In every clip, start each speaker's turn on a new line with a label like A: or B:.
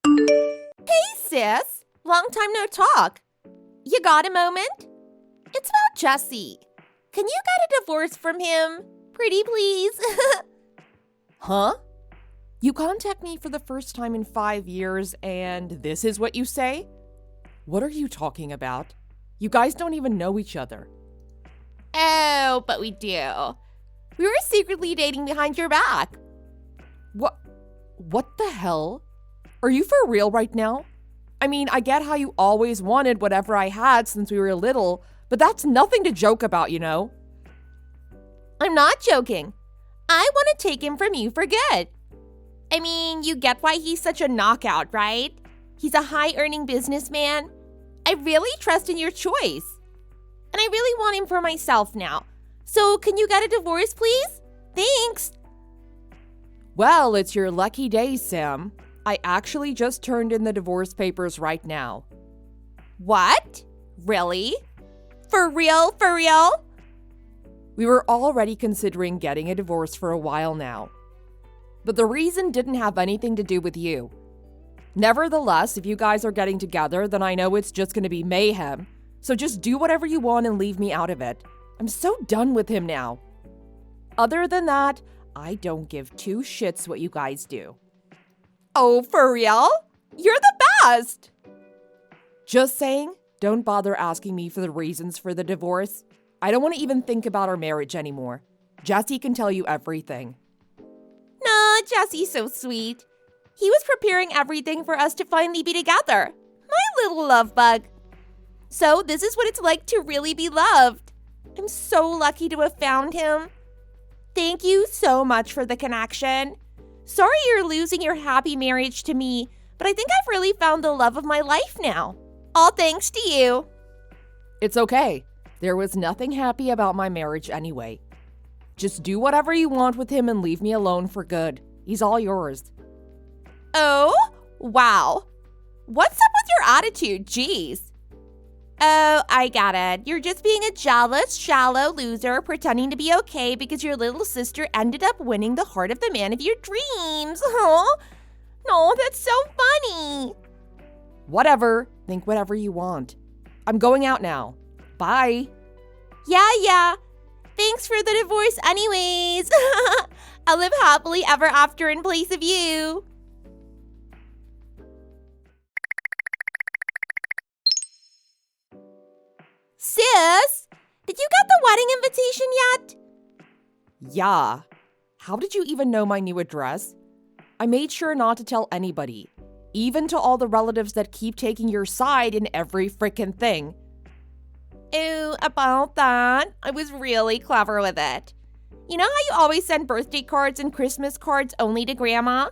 A: Hey, sis. Long time no talk. You got a moment? It's about Jesse. Can you get a divorce from him? Pretty please.
B: Huh? You contact me for the first time in 5 years and this is what you say? What are you talking about? You guys don't even know each other.
A: Oh, but we do. We were secretly dating behind your back.
B: What the hell? Are you for real right now? I mean, I get how you always wanted whatever I had since we were little, but that's nothing to joke about, you know?
A: I'm not joking. I want to take him from you for good. I mean, you get why he's such a knockout, right? He's a high-earning businessman. I really trust in your choice. And I really want him for myself now. So can you get a divorce, please? Thanks.
B: Well, it's your lucky day, Sam. I actually just turned in the divorce papers right now.
A: What? Really? For real? For real?
B: We were already considering getting a divorce for a while now. But the reason didn't have anything to do with you. Nevertheless, if you guys are getting together, then I know it's just going to be mayhem. So just do whatever you want and leave me out of it. I'm so done with him now. Other than that, I don't give two shits what you guys do.
A: Oh, for real? You're the best!
B: Just saying, don't bother asking me for the reasons for the divorce. I don't want to even think about our marriage anymore. Jesse can tell you everything.
A: Nah, Jesse's so sweet. He was preparing everything for us to finally be together. My little love bug. So this is what it's like to really be loved. I'm so lucky to have found him. Thank you so much for the connection. Sorry you're losing your happy marriage to me, but I think I've really found the love of my life now. All thanks to you.
B: It's okay. There was nothing happy about my marriage anyway. Just do whatever you want with him and leave me alone for good. He's all yours.
A: Oh, wow. What's up with your attitude? Jeez. Oh, I get it. You're just being a jealous, shallow loser pretending to be okay because your little sister ended up winning the heart of the man of your dreams. Huh? No, that's so funny.
B: Whatever. Think whatever you want. I'm going out now. Bye.
A: Yeah. Thanks for the divorce anyways. I'll live happily ever after in place of you. Sis, did you get the wedding invitation yet?
B: Yeah. How did you even know my new address? I made sure not to tell anybody, even to all the relatives that keep taking your side in every frickin' thing.
A: Oh, about that, I was really clever with it. You know how you always send birthday cards and Christmas cards only to Grandma?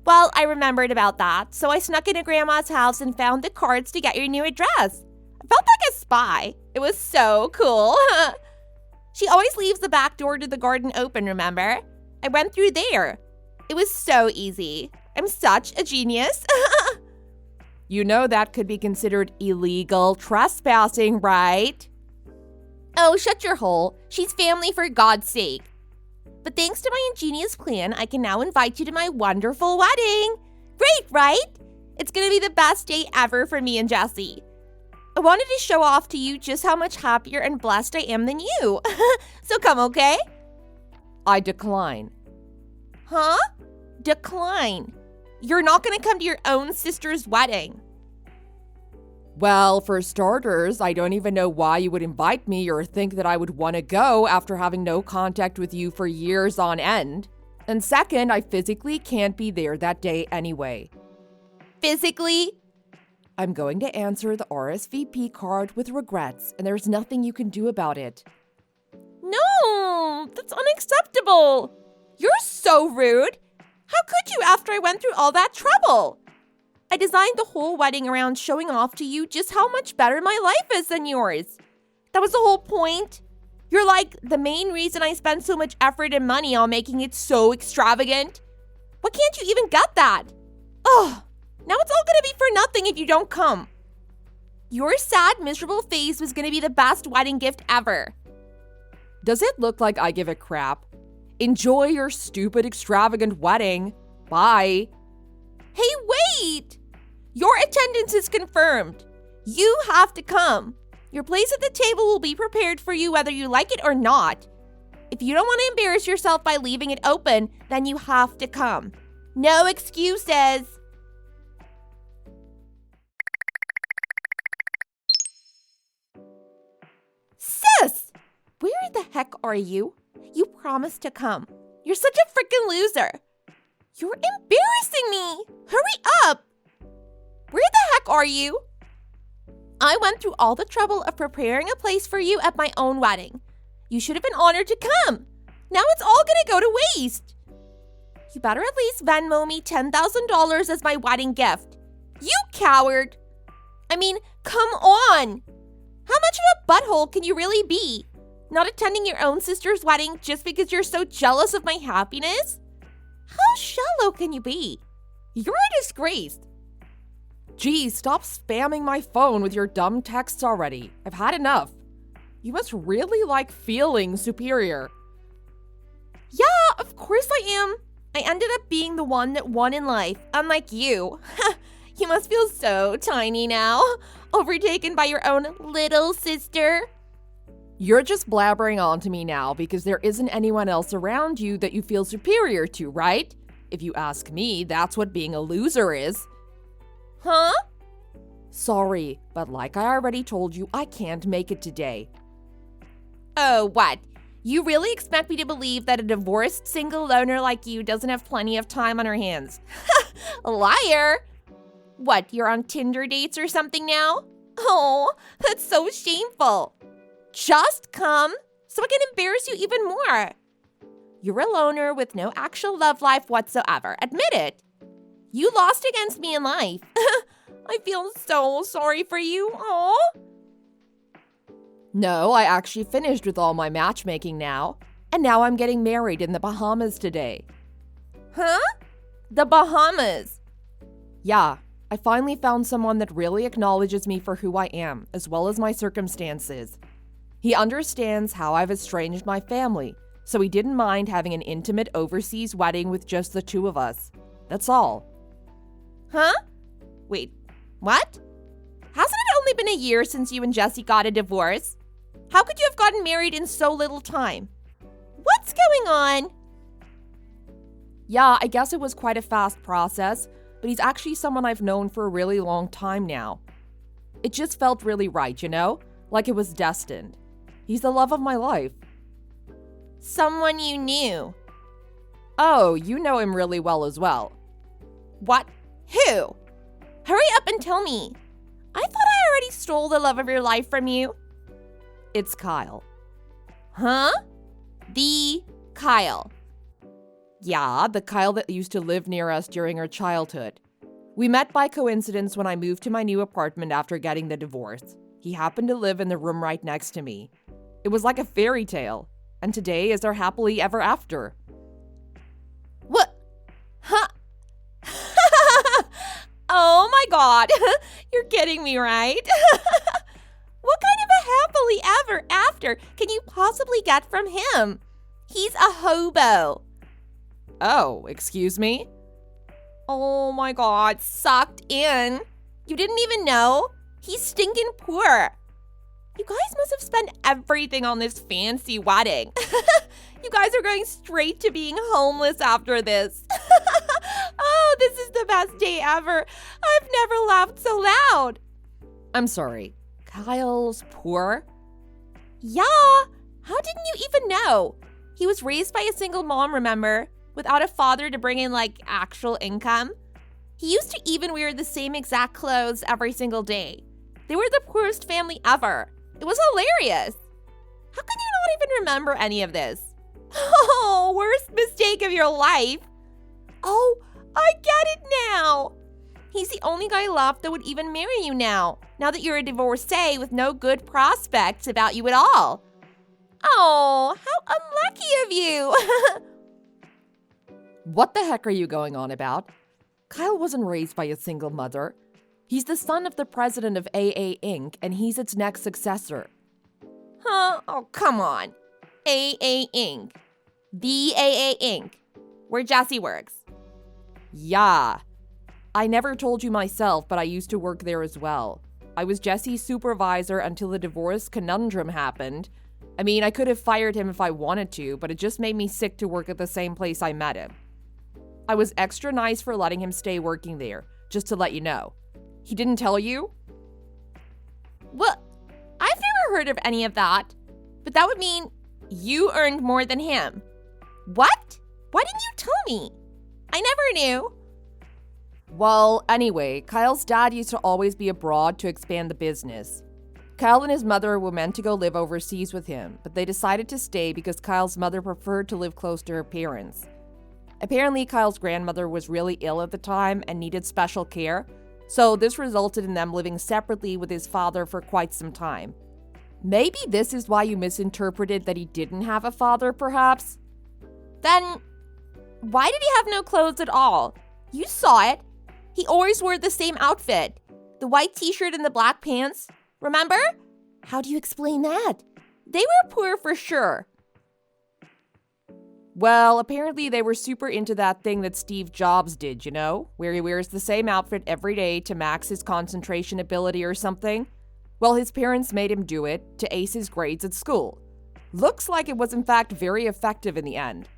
A: Well, I remembered about that, so I snuck into Grandma's house and found the cards to get your new address. I felt like a spy. It was so cool. She always leaves the back door to the garden open, remember? I went through there. It was so easy. I'm such a genius.
B: You know that could be considered illegal trespassing, right?
A: Oh, shut your hole. She's family for God's sake. But thanks to my ingenious plan, I can now invite you to my wonderful wedding. Great, right? It's gonna be the best day ever for me and Jesse. I wanted to show off to you just how much happier and blessed I am than you. So come, okay?
B: I decline.
A: Huh? Decline. You're not gonna come to your own sister's wedding.
B: Well, for starters, I don't even know why you would invite me or think that I would want to go after having no contact with you for years on end. And second, I physically can't be there that day anyway.
A: Physically?
B: I'm going to answer the RSVP card with regrets, and there's nothing you can do about it.
A: No, that's unacceptable. You're so rude. How could you after I went through all that trouble? I designed the whole wedding around showing off to you just how much better my life is than yours. That was the whole point. You're like the main reason I spend so much effort and money on making it so extravagant. Why can't you even get that? Ugh. Now it's all gonna be for nothing if you don't come. Your sad, miserable face was gonna be the best wedding gift ever.
B: Does it look like I give a crap? Enjoy your stupid, extravagant wedding. Bye.
A: Hey, wait! attendance is confirmed. You have to come. Your place at the table will be prepared for you whether you like it or not. If you don't want to embarrass yourself by leaving it open, then you have to come. No excuses. Sis! Where the heck are you? You promised to come. You're such a freaking loser. You're embarrassing me. Hurry up. Where the heck are you? I went through all the trouble of preparing a place for you at my own wedding. You should have been honored to come. Now it's all gonna go to waste. You better at least Venmo me $10,000 as my wedding gift. You coward! I mean, come on! How much of a butthole can you really be? Not attending your own sister's wedding just because you're so jealous of my happiness? How shallow can you be? You're a disgrace.
B: Geez, stop spamming my phone with your dumb texts already. I've had enough. You must really like feeling superior.
A: Yeah, of course I am. I ended up being the one that won in life, unlike you. You must feel so tiny now, overtaken by your own little sister.
B: You're just blabbering on to me now because there isn't anyone else around you that you feel superior to, right? If you ask me, that's what being a loser is.
A: Huh?
B: Sorry, but like I already told you, I can't make it today.
A: Oh, what? You really expect me to believe that a divorced single loner like you doesn't have plenty of time on her hands? Liar! What, you're on Tinder dates or something now? Oh, that's so shameful. Just come so I can embarrass you even more. You're a loner with no actual love life whatsoever. Admit it. You lost against me in life. I feel so sorry for you. Aw.
B: No, I actually finished with all my matchmaking now. And now I'm getting married in the Bahamas today.
A: Huh? The Bahamas?
B: Yeah, I finally found someone that really acknowledges me for who I am, as well as my circumstances. He understands how I've estranged my family, so he didn't mind having an intimate overseas wedding with just the two of us. That's all.
A: Huh? Wait, what? Hasn't it only been a year since you and Jesse got a divorce? How could you have gotten married in so little time? What's going on?
B: Yeah, I guess it was quite a fast process, but he's actually someone I've known for a really long time now. It just felt really right, you know? Like it was destined. He's the love of my life.
A: Someone you knew.
B: Oh, you know him really well as well.
A: What? Who? Hurry up and tell me. I thought I already stole the love of your life from you.
B: It's Kyle.
A: Huh? The Kyle.
B: Yeah, the Kyle that used to live near us during our childhood. We met by coincidence when I moved to my new apartment after getting the divorce. He happened to live in the room right next to me. It was like a fairy tale, and today is our happily ever after.
A: What? Huh? Oh my god. You're kidding me, right? What kind of a happily ever after can you possibly get from him? He's a hobo.
B: Oh, excuse me?
A: Oh my god, sucked in. You didn't even know? He's stinking poor. You guys must have spent everything on this fancy wedding. You guys are going straight to being homeless after this. Oh, this is the best day ever. I've never laughed so loud.
B: I'm sorry. Kyle's poor?
A: Yeah. How didn't you even know? He was raised by a single mom, remember? Without a father to bring in, like, actual income. He used to even wear the same exact clothes every single day. They were the poorest family ever. It was hilarious. How can you not even remember any of this? Oh, worst mistake of your life. Oh, I get it now. He's the only guy left that would even marry you now that you're a divorcee with no good prospects about you at all. Oh, how unlucky of you.
B: What the heck are you going on about? Kyle wasn't raised by a single mother. He's the son of the president of AA Inc., and he's its next successor.
A: Huh? Oh, come on. AA Inc. The AA Inc. Where Jesse works.
B: Yeah. I never told you myself, but I used to work there as well. I was Jesse's supervisor until the divorce conundrum happened. I mean, I could have fired him if I wanted to, but it just made me sick to work at the same place I met him. I was extra nice for letting him stay working there, just to let you know. He didn't tell you?
A: Well, I've never heard of any of that. But that would mean you earned more than him. What? Why didn't you tell me? I never knew.
B: Well, anyway, Kyle's dad used to always be abroad to expand the business. Kyle and his mother were meant to go live overseas with him, but they decided to stay because Kyle's mother preferred to live close to her parents. Apparently, Kyle's grandmother was really ill at the time and needed special care, so this resulted in them living separately with his father for quite some time. Maybe this is why you misinterpreted that he didn't have a father, perhaps?
A: Then, why did he have no clothes at all? You saw it. He always wore the same outfit. The white t-shirt and the black pants. Remember? How do you explain that? They were poor for sure.
B: Well, apparently they were super into that thing that Steve Jobs did, you know? Where he wears the same outfit every day to max his concentration ability or something. Well, his parents made him do it to ace his grades at school. Looks like it was in fact very effective in the end.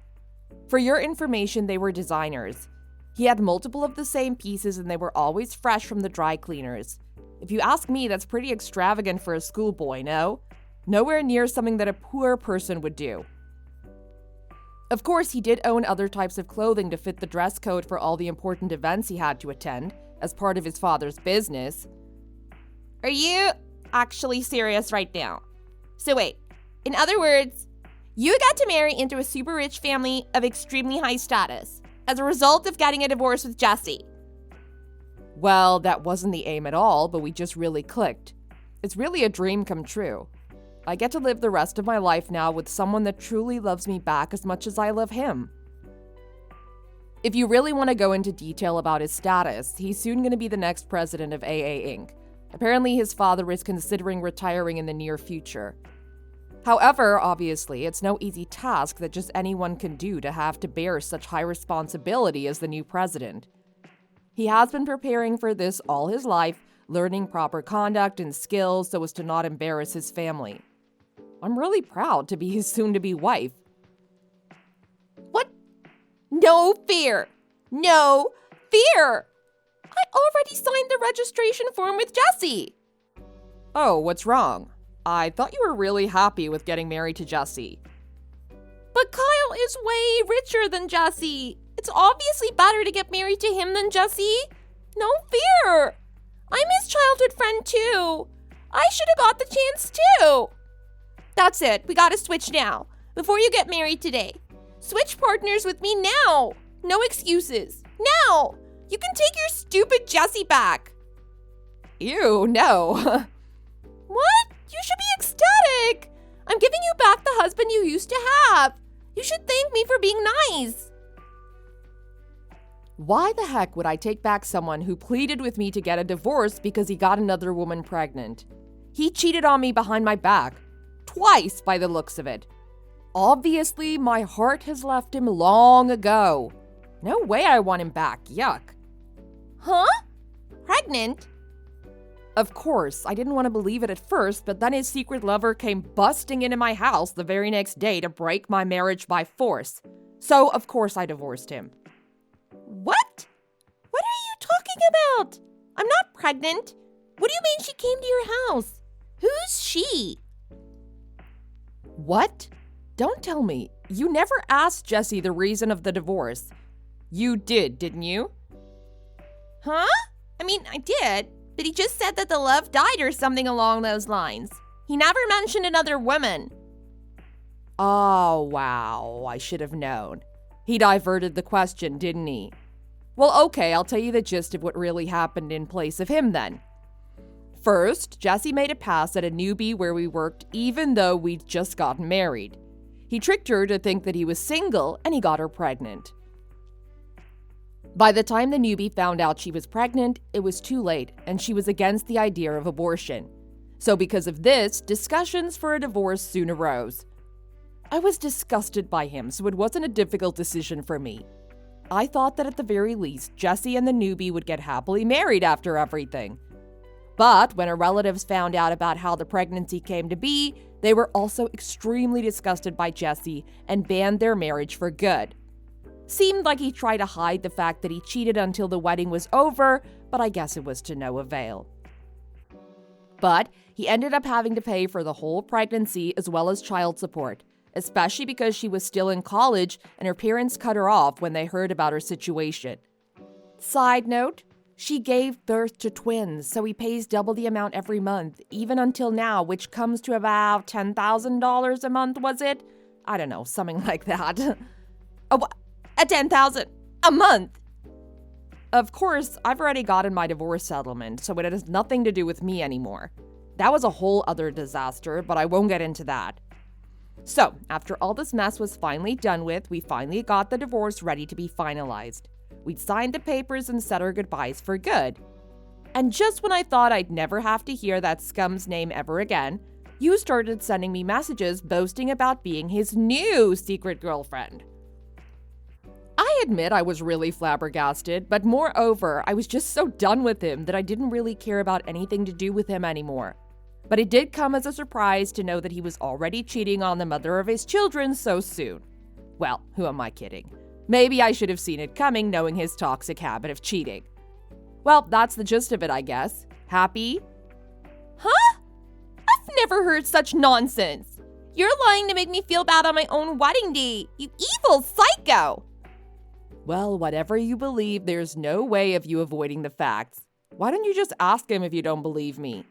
B: For your information, they were designers. He had multiple of the same pieces and they were always fresh from the dry cleaners. If you ask me, that's pretty extravagant for a schoolboy, no? Nowhere near something that a poor person would do. Of course, he did own other types of clothing to fit the dress code for all the important events he had to attend, as part of his father's business.
A: Are you actually serious right now? So wait, in other words, you got to marry into a super rich family of extremely high status as a result of getting a divorce with Jesse.
B: Well, that wasn't the aim at all, but we just really clicked. It's really a dream come true. I get to live the rest of my life now with someone that truly loves me back as much as I love him. If you really want to go into detail about his status, he's soon going to be the next president of AA Inc. Apparently, his father is considering retiring in the near future. However, obviously, it's no easy task that just anyone can do to have to bear such high responsibility as the new president. He has been preparing for this all his life, learning proper conduct and skills so as to not embarrass his family. I'm really proud to be his soon-to-be wife.
A: What? No fear! No fear! I already signed the registration form with Jesse!
B: Oh, what's wrong? I thought you were really happy with getting married to Jesse.
A: But Kyle is way richer than Jesse. It's obviously better to get married to him than Jesse. No fear! I'm his childhood friend too. I should have got the chance too. That's it. We gotta switch now. Before you get married today. Switch partners with me now. No excuses. Now! You can take your stupid Jesse back.
B: Ew, no.
A: What? You should be ecstatic. I'm giving you back the husband you used to have. You should thank me for being nice.
B: Why the heck would I take back someone who pleaded with me to get a divorce because he got another woman pregnant? He cheated on me behind my back. Twice, by the looks of it. Obviously, my heart has left him long ago. No way I want him back. Yuck.
A: Huh? Pregnant?
B: Of course, I didn't want to believe it at first, but then his secret lover came busting into my house the very next day to break my marriage by force. So, of course, I divorced him.
A: What? What are you talking about? I'm not pregnant. What do you mean she came to your house? Who's she?
B: What? Don't tell me. You never asked Jesse the reason of the divorce. You did, didn't you?
A: Huh? I mean, I did, but he just said that the love died or something along those lines. He never mentioned another woman.
B: Oh, wow. I should have known. He diverted the question, didn't he? Well, okay, I'll tell you the gist of what really happened in place of him then. First, Jesse made a pass at a newbie where we worked even though we'd just gotten married. He tricked her to think that he was single and he got her pregnant. By the time the newbie found out she was pregnant, it was too late and she was against the idea of abortion. So because of this, discussions for a divorce soon arose. I was disgusted by him, so it wasn't a difficult decision for me. I thought that at the very least, Jesse and the newbie would get happily married after everything. But when her relatives found out about how the pregnancy came to be, they were also extremely disgusted by Jesse and banned their marriage for good. Seemed like he tried to hide the fact that he cheated until the wedding was over, but I guess it was to no avail. But he ended up having to pay for the whole pregnancy as well as child support, especially because she was still in college and her parents cut her off when they heard about her situation. Side note, she gave birth to twins, so he pays double the amount every month, even until now, which comes to about $10,000 a month, was it? I don't know, something like that. At $10,000 a month? Of course, I've already gotten my divorce settlement, so it has nothing to do with me anymore. That was a whole other disaster, but I won't get into that. So, after all this mess was finally done with, we finally got the divorce ready to be finalized. We'd signed the papers and said our goodbyes for good. And just when I thought I'd never have to hear that scum's name ever again, you started sending me messages boasting about being his new secret girlfriend. I admit I was really flabbergasted, but moreover, I was just so done with him that I didn't really care about anything to do with him anymore. But it did come as a surprise to know that he was already cheating on the mother of his children so soon. Well, who am I kidding? Maybe I should have seen it coming, knowing his toxic habit of cheating. Well, that's the gist of it, I guess. Happy?
A: Huh? I've never heard such nonsense. You're lying to make me feel bad on my own wedding day, you evil psycho!
B: Well, whatever you believe, there's no way of you avoiding the facts. Why don't you just ask him if you don't believe me?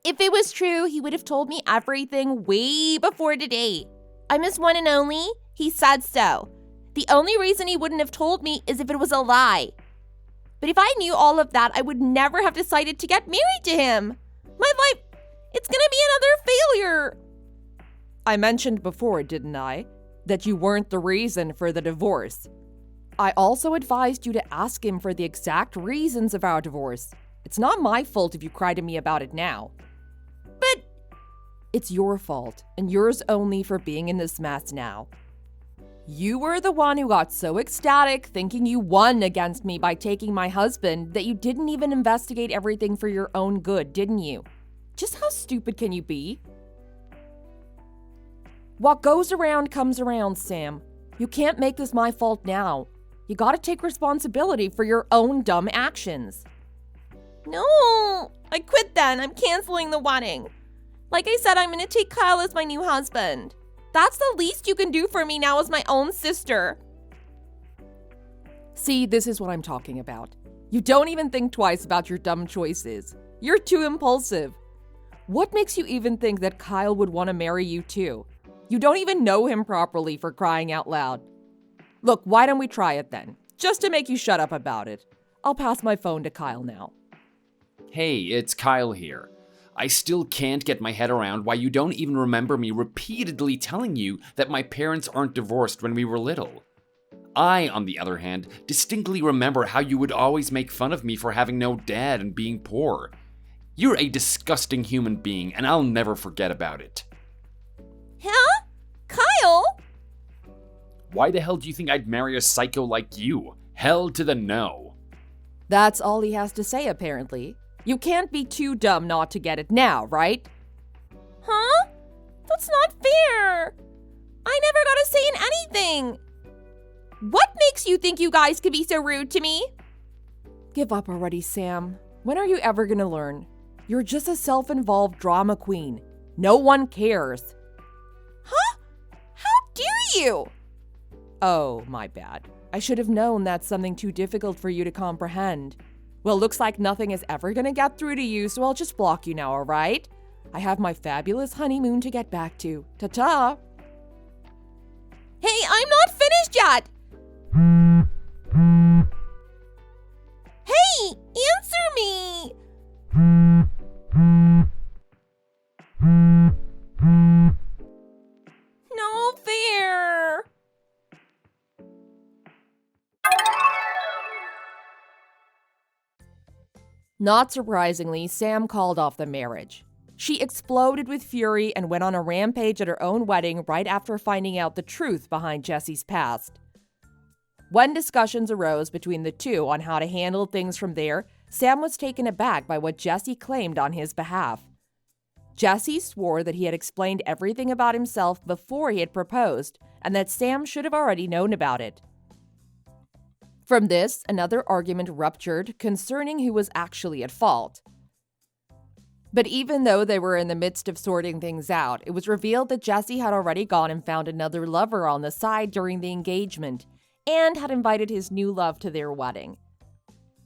A: If it was true, he would have told me everything way before today. I'm his one and only. He said so. The only reason he wouldn't have told me is if it was a lie. But if I knew all of that, I would never have decided to get married to him. My life, it's gonna be another failure.
B: I mentioned before, didn't I, that you weren't the reason for the divorce. I also advised you to ask him for the exact reasons of our divorce. It's not my fault if you cry to me about it now.
A: But
B: it's your fault, and yours only for being in this mess now. You were the one who got so ecstatic thinking you won against me by taking my husband that you didn't even investigate everything for your own good, didn't you? Just how stupid can you be? What goes around comes around, Sam. You can't make this my fault now. You gotta take responsibility for your own dumb actions.
A: No, I quit then. I'm canceling the wedding. Like I said, I'm gonna take Kyle as my new husband. That's the least you can do for me now as my own sister.
B: See, this is what I'm talking about. You don't even think twice about your dumb choices. You're too impulsive. What makes you even think that Kyle would want to marry you too? You don't even know him properly, for crying out loud. Look, why don't we try it then? Just to make you shut up about it. I'll pass my phone to Kyle now.
C: Hey, it's Kyle here. I still can't get my head around why you don't even remember me repeatedly telling you that my parents aren't divorced when we were little. I, on the other hand, distinctly remember how you would always make fun of me for having no dad and being poor. You're a disgusting human being, and I'll never forget about it.
A: Huh? Kyle?
C: Why the hell do you think I'd marry a psycho like you? Hell to the no.
B: That's all he has to say, apparently. You can't be too dumb not to get it now, right?
A: Huh? That's not fair. I never got a say in anything. What makes you think you guys could be so rude to me?
B: Give up already, Sam. When are you ever gonna learn? You're just a self-involved drama queen. No one cares.
A: Huh? How dare you?
B: Oh, my bad. I should have known that's something too difficult for you to comprehend. Well, looks like nothing is ever gonna get through to you, so I'll just block you now, alright? I have my fabulous honeymoon to get back to. Ta-ta!
A: Hey, I'm not finished yet! Hey, answer me! No fair!
B: Not surprisingly, Sam called off the marriage. She exploded with fury and went on a rampage at her own wedding right after finding out the truth behind Jesse's past. When discussions arose between the two on how to handle things from there, Sam was taken aback by what Jesse claimed on his behalf. Jesse swore that he had explained everything about himself before he had proposed, and that Sam should have already known about it. From this, another argument ruptured concerning who was actually at fault. But even though they were in the midst of sorting things out, it was revealed that Jesse had already gone and found another lover on the side during the engagement, and had invited his new love to their wedding.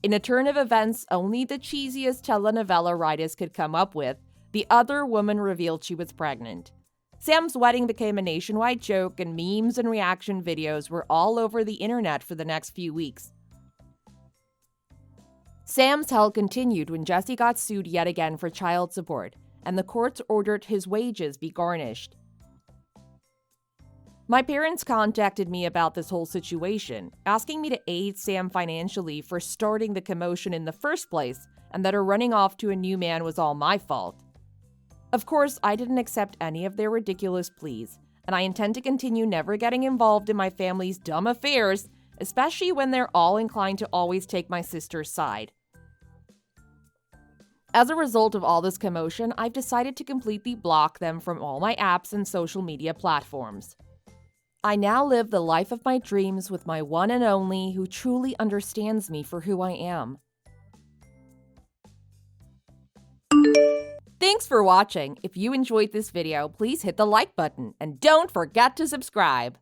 B: In a turn of events only the cheesiest telenovela writers could come up with, the other woman revealed she was pregnant. Sam's wedding became a nationwide joke, and memes and reaction videos were all over the internet for the next few weeks. Sam's hell continued when Jesse got sued yet again for child support, and the courts ordered his wages be garnished. My parents contacted me about this whole situation, asking me to aid Sam financially for starting the commotion in the first place, and that her running off to a new man was all my fault. Of course, I didn't accept any of their ridiculous pleas, and I intend to continue never getting involved in my family's dumb affairs, especially when they're all inclined to always take my sister's side. As a result of all this commotion, I've decided to completely block them from all my apps and social media platforms. I now live the life of my dreams with my one and only who truly understands me for who I am. Thanks for watching. If you enjoyed this video, please hit the like button and don't forget to subscribe.